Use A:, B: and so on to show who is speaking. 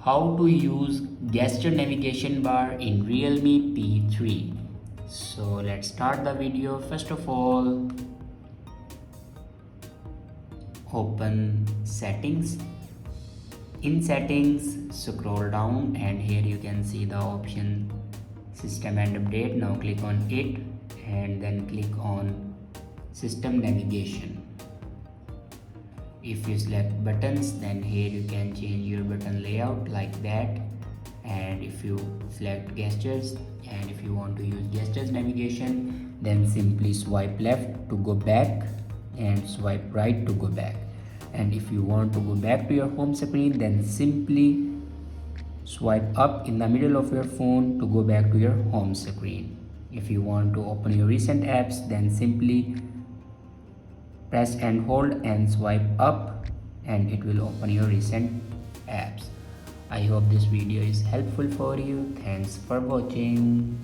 A: how to use gesture navigation bar in Realme P3. So let's start the video. First of all, open settings. In settings, scroll down and here you can see the option system and update. Now click on it and then click on system navigation. If you select buttons, then here you can change your button layout like that. And if you select gestures and if you want to use gestures navigation, then simply swipe left to go back and swipe right to go back. And if you want to go back to your home screen, then simply swipe up in the middle of your phone to go back to your home screen. If you want to open your recent apps, then simply press and hold and swipe up and it will open your recent apps. I hope this video is helpful for you. Thanks for watching.